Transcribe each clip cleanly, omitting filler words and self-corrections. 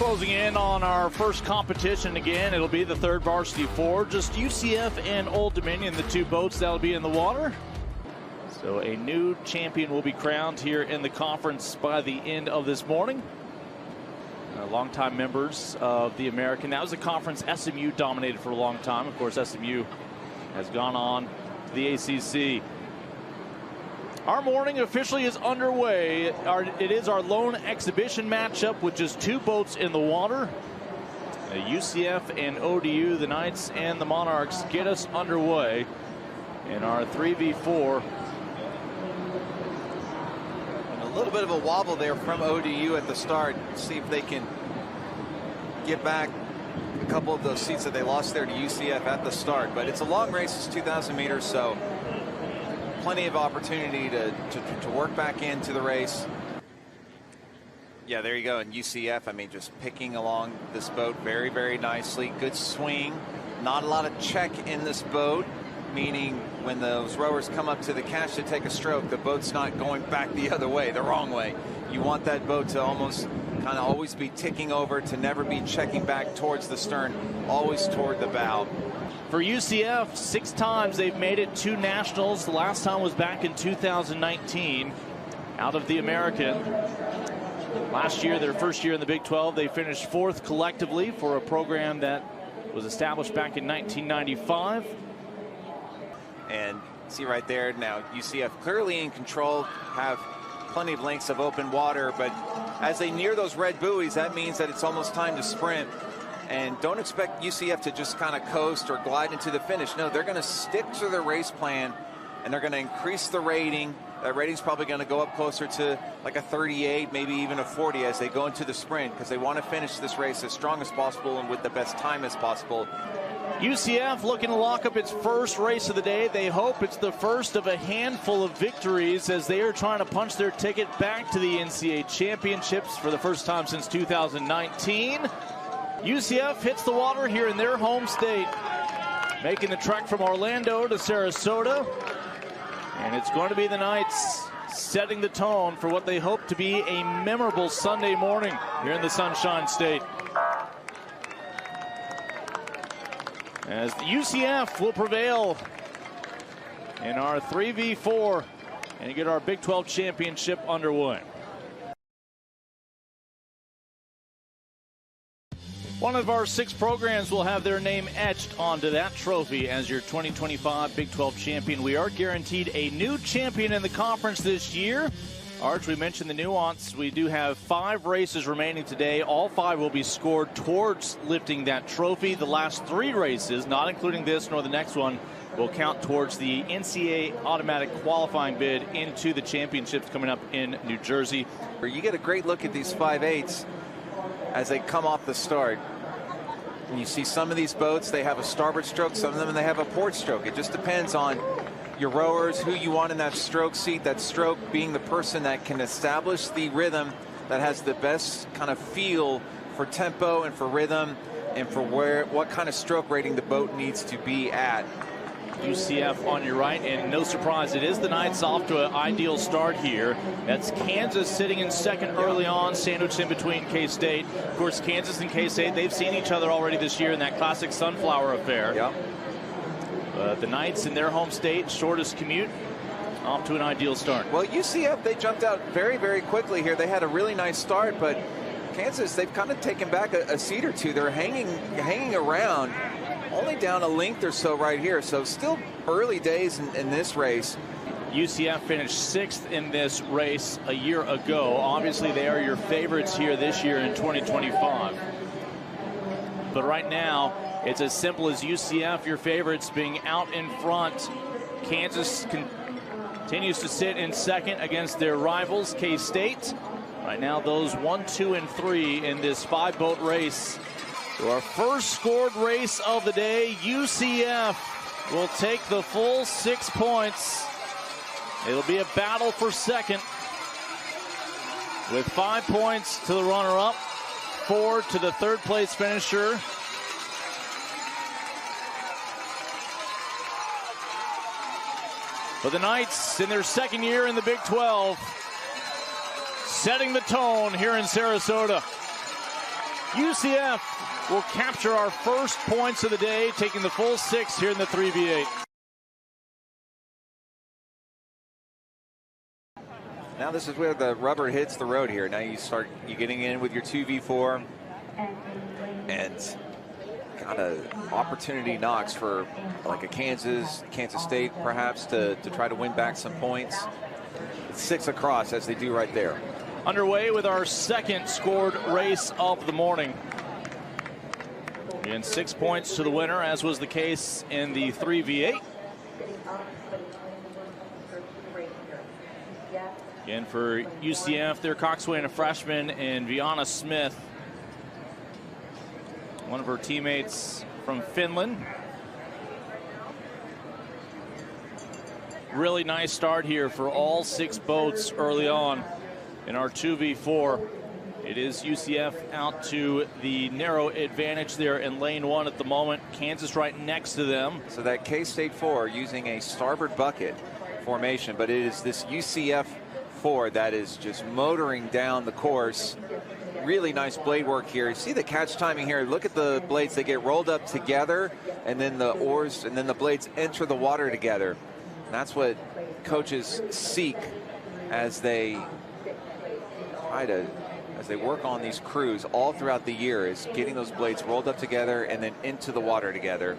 Closing in on our first competition again, it'll be the third varsity four. Just UCF and Old Dominion, the two boats that'll be in the water. So a new champion will be crowned here in the conference by the end of this morning. Longtime members of the American. That was a conference SMU dominated for a long time. Of course, SMU has gone on to the ACC. Our morning officially is underway. It is our lone exhibition matchup with just two boats in the water. UCF and ODU, the Knights and the Monarchs, get us underway in our 3v4. And a little bit of a wobble there from ODU at the start. See if they can get back a couple of those seats that they lost there to UCF at the start. But it's a long race. It's 2,000 meters, so plenty of opportunity to work back into the race. Yeah, there you go. And UCF, I mean, just picking along this boat very, very nicely. Good swing. Not a lot of check in this boat, meaning when those rowers come up to the catch to take a stroke, the boat's not going back the other way, the wrong way. You want that boat to almost kind of always be ticking over, to never be checking back towards the stern, always toward the bow. For UCF, 6 times they've made it to nationals. The last time was back in 2019 out of the American. Last year, their first year in the Big 12, they finished 4th collectively for a program that was established back in 1995. And see right there now, UCF clearly in control, have plenty of lengths of open water, but as they near those red buoys, that means that it's almost time to sprint. And don't expect UCF to just kind of coast or glide into the finish. No, they're going to stick to their race plan, and they're going to increase the rating. That rating's probably going to go up closer to like a 38, maybe even a 40 as they go into the sprint, because they want to finish this race as strong as possible and with the best time as possible. UCF looking to lock up its first race of the day. They hope it's the first of a handful of victories as they are trying to punch their ticket back to the NCAA championships for the first time since 2019. UCF hits the water here in their home state, making the trek from Orlando to Sarasota. And it's going to be the Knights setting the tone for what they hope to be a memorable Sunday morning here in the Sunshine State. As the UCF will prevail in our 3v4 and get our Big 12 championship underway. One of our 6 programs will have their name etched onto that trophy as your 2025 Big 12 champion. We are guaranteed a new champion in the conference this year. Arch, we mentioned the nuance. We do have 5 races remaining today. All 5 will be scored towards lifting that trophy. The last 3 races, not including this nor the next one, will count towards the NCAA automatic qualifying bid into the championships coming up in New Jersey. You get a great look at these 5/8s as they come off the start. And you see some of these boats, they have a starboard stroke, some of them they have a port stroke. It just depends on your rowers, who you want in that stroke seat, that stroke being the person that can establish the rhythm, that has the best kind of feel for tempo and for rhythm and for what kind of stroke rating the boat needs to be at. UCF on your right, and no surprise, it is the Knights off to an ideal start here. That's Kansas sitting in second early on, sandwiched in between K-State. Of course, Kansas and K-State, they've seen each other already this year in that classic Sunflower affair. Yep. The Knights in their home state, shortest commute, off to an ideal start. Well, UCF, they jumped out very, very quickly here. They had a really nice start, but Kansas, they've kind of taken back a seat or two. They're hanging around, only down a length or so right here. So still early days in this race. UCF finished 6th in this race a year ago. Obviously, they are your favorites here this year in 2025. But right now, it's as simple as UCF, your favorites, being out in front. Kansas continues to sit in second against their rivals, K-State. Right now, those 1, 2, and 3 in this 5-boat race. So our first scored race of the day, UCF will take the full 6 points. It'll be a battle for second with 5 points to the runner-up, 4 to the third-place finisher. But the Knights, in their second year in the Big 12, setting the tone here in Sarasota. UCF will capture our first points of the day, taking the full 6 here in the 3v8. Now this is where the rubber hits the road here. Now you getting in with your 2v4 and kind of opportunity knocks for like a Kansas State perhaps to try to win back some points. It's 6 across as they do right there. Underway with our second scored race of the morning. Again, 6 points to the winner, as was the case in the 3v8. Again, for UCF, their coxswain, a freshman, and Viana Smith, one of her teammates from Finland. Really nice start here for all 6 boats early on in our 2v4. It is UCF out to the narrow advantage there in lane 1 at the moment. Kansas right next to them. So that K-State 4 using a starboard bucket formation, but it is this UCF 4 that is just motoring down the course. Really nice blade work here. You see the catch timing here. Look at the blades. They get rolled up together, and then the oars and then the blades enter the water together. And that's what coaches seek as they work on these crews all throughout the year, is getting those blades rolled up together and then into the water together.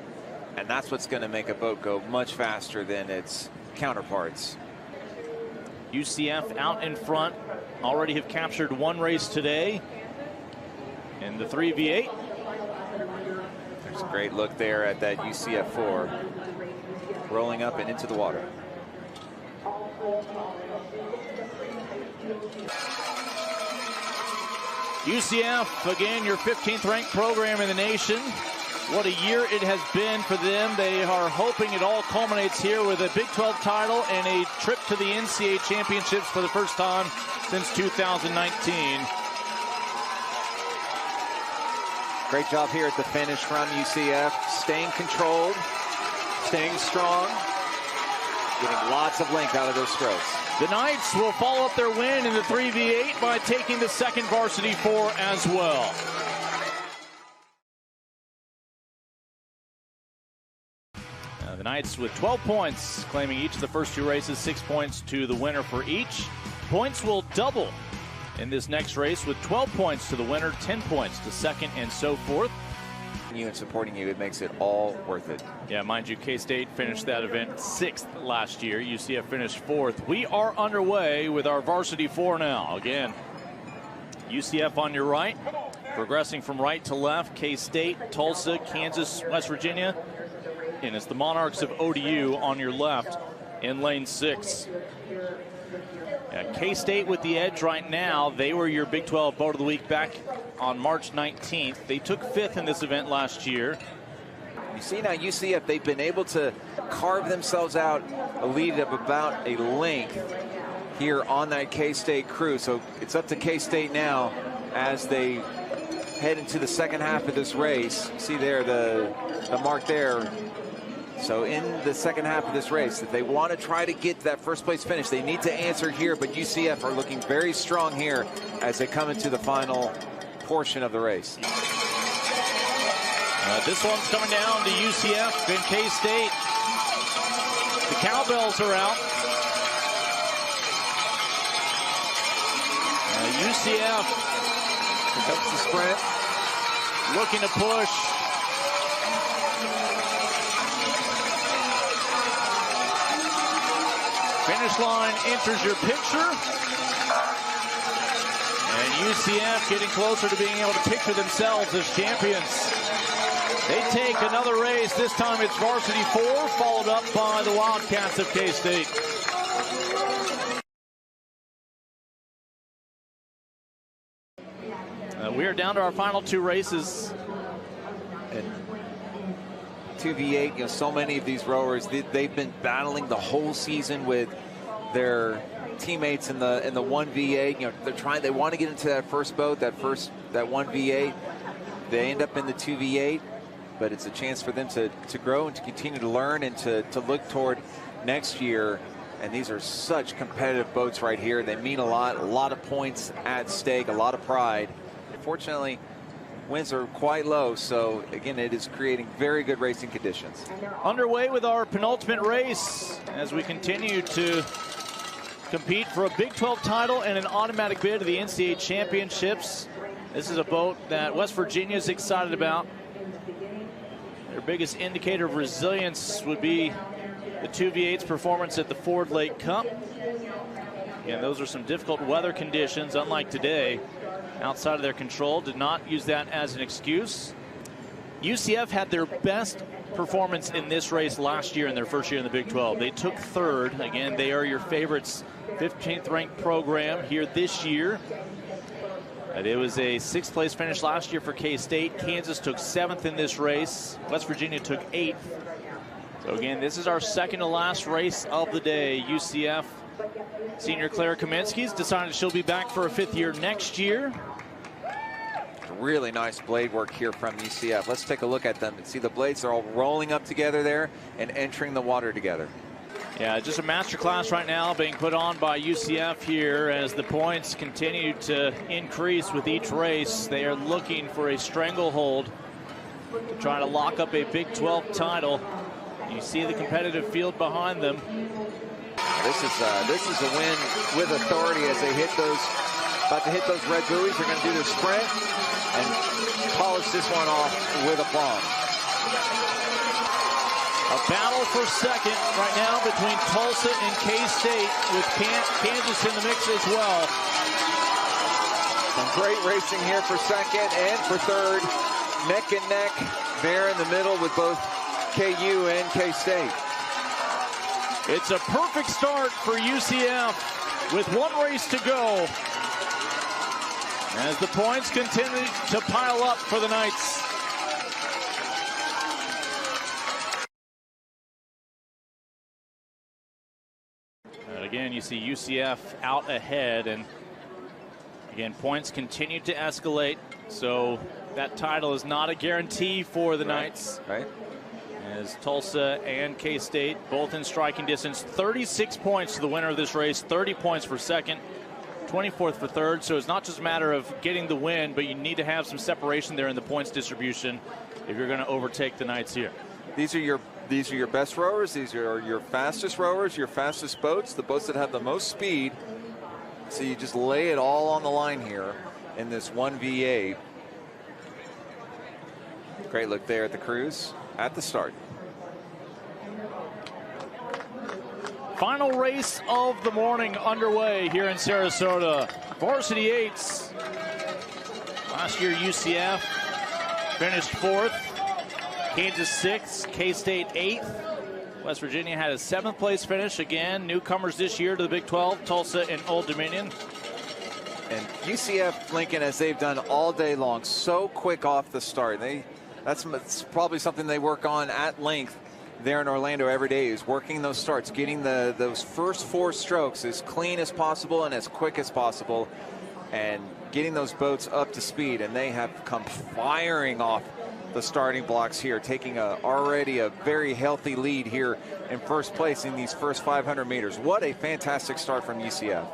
And that's what's going to make a boat go much faster than its counterparts. UCF out in front, already have captured 1 race today in the 3v8. There's a great look there at that UCF 4 rolling up and into the water. UCF, again, your 15th ranked program in the nation. What a year it has been for them. They are hoping it all culminates here with a Big 12 title and a trip to the NCAA championships for the first time since 2019. Great job here at the finish from UCF. Staying controlled, staying strong, getting lots of length out of those strokes. The Knights will follow up their win in the 3v8 by taking the second varsity 4 as well. The Knights with 12 points, claiming each of the first 2 races, 6 points to the winner for each. Points will double in this next race with 12 points to the winner, 10 points to second, and so forth. You and supporting you, it makes it all worth it. Yeah, mind you, K-State finished that event 6th last year. UCF finished 4th. We are underway with our varsity 4 now. Again, UCF on your right, progressing from right to left. K-State, Tulsa, Kansas, West Virginia. And it's the Monarchs of ODU on your left in lane 6. K-State with the edge right now. They were your Big 12 Boat of the Week back on March 19th. They took 5th in this event last year. You see now UCF, they've been able to carve themselves out a lead of about a length here on that K-State crew. So it's up to K-State now as they head into the second half of this race. See there the mark there. So in the second half of this race, if they want to try to get that first place finish, they need to answer here. But UCF are looking very strong here as they come into the final portion of the race. This one's coming down to UCF and K-State. The cowbells are out. UCF comes the sprint, looking to push. Finish line enters your picture. And UCF getting closer to being able to picture themselves as champions. They take another race. This time it's varsity 4, followed up by the Wildcats of K-State. We are down to our final 2 races. And 2v8, so many of these rowers, they've been battling the whole season with their teammates in the 1v8. They want to get into that first boat, that 1v8. They end up in the 2v8, but it's a chance for them to grow and to continue to learn and to look toward next year. And these are such competitive boats right here. They mean a lot of points at stake, a lot of pride. Fortunately, winds are quite low, so again, it is creating very good racing conditions. Underway with our penultimate race as we continue to compete for a Big 12 title and an automatic bid to the NCAA championships. This is a boat that West Virginia is excited about. Their biggest indicator of resilience would be the 2V8's performance at the Ford Lake Cup. Again, those are some difficult weather conditions, unlike today, outside of their control. Did not use that as an excuse. UCF had their best performance in this race last year in their first year in the Big 12. They took third. Again, they are your favorites, 15th ranked program here this year. It was a 6th place finish last year for K-State. Kansas took 7th in this race. West Virginia took 8th. So again, this is our second to last race of the day. UCF senior Claire Kaminsky's decided she'll be back for a 5th year next year. Really nice blade work here from UCF. Let's take a look at them and see the blades are all rolling up together there and entering the water together. Yeah, just a master class right now being put on by UCF here as the points continue to increase with each race. They are looking for a stranglehold to try to lock up a Big 12 title. You see the competitive field behind them. This is a win with authority as they hit those, about to hit those red buoys. They're going to do the sprint and polish this one off with aplomb. A battle for second right now between Tulsa and K-State, with Kansas in the mix as well. Some great racing here for second and for third. Neck and neck there in the middle with both KU and K-State. It's a perfect start for UCF with one race to go as the points continue to pile up for the Knights. Again, you see UCF out ahead, and again, points continue to escalate, so that title is not a guarantee for the Knights. Right. As Tulsa and K-State both in striking distance. 36 points to the winner of this race, 30 points for second, 24th for third. So it's not just a matter of getting the win, but you need to have some separation there in the points distribution if you're going to overtake the Knights here. These are your best rowers. These are your fastest rowers, your fastest boats, the boats that have the most speed. So you just lay it all on the line here in this 1V8. Great look there at the cruise at the start. Final race of the morning underway here in Sarasota. Varsity 8s. Last year UCF finished 4th. Kansas 6th, K-State 8th. West Virginia had a 7th place finish. Again, newcomers this year to the Big 12, Tulsa and Old Dominion. And UCF, Lincoln, as they've done all day long, so quick off the start. That's probably something they work on at length there in Orlando every day, is working those starts, getting those first 4 strokes as clean as possible and as quick as possible, and getting those boats up to speed. And they have come firing off the starting blocks here, taking already a very healthy lead here in first place in these first 500 meters. What a fantastic start from UCF.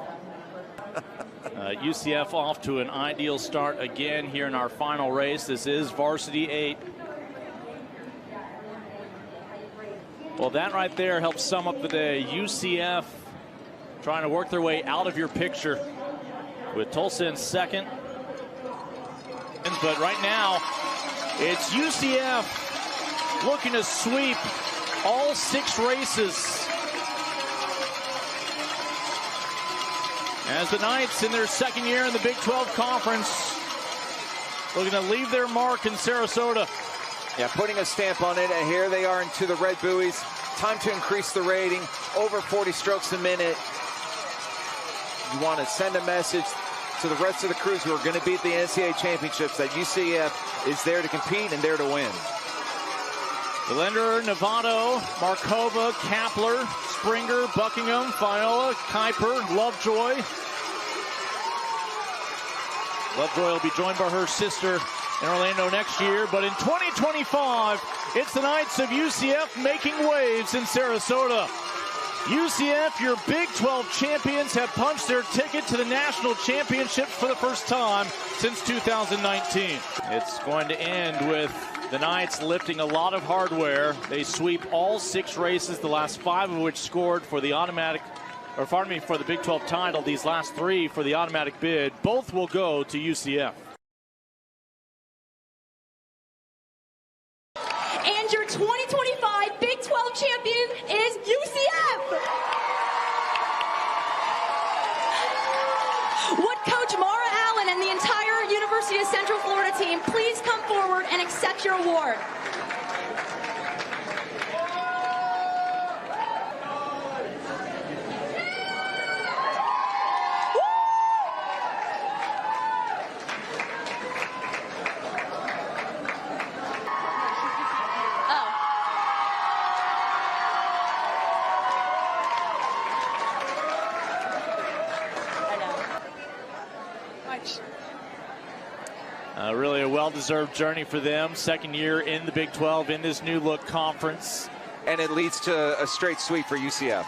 UCF off to an ideal start again here in our final race. This is Varsity 8. Well, that right there helps sum up the day. UCF trying to work their way out of your picture with Tulsa in second. But right now, it's UCF looking to sweep all 6 races. As the Knights in their second year in the Big 12 Conference looking to leave their mark in Sarasota. Yeah, putting a stamp on it, and here they are into the red buoys. Time to increase the rating, over 40 strokes a minute. You want to send a message to the rest of the crews who are going to be at the NCAA championships that UCF is there to compete and there to win. Delender, Novato, Markova, Kapler, Springer, Buckingham, Viola, Kuiper, Lovejoy. Lovejoy will be joined by her sister in Orlando next year, but in 2025, it's the Knights of UCF making waves in Sarasota. UCF, your Big 12 champions, have punched their ticket to the national championship for the first time since 2019. It's going to end with the Knights lifting a lot of hardware. They sweep all 6 races, the last 5 of which scored for the for the Big 12 title. These last 3 for the automatic bid. Both will go to UCF. And your 2025 Big 12 champion is UCF. Would Coach Mara Allen and the entire University of Central Florida team please come forward and accept your award? Really a well-deserved journey for them. Second year in the Big 12 in this new look conference. And it leads to a straight sweep for UCF.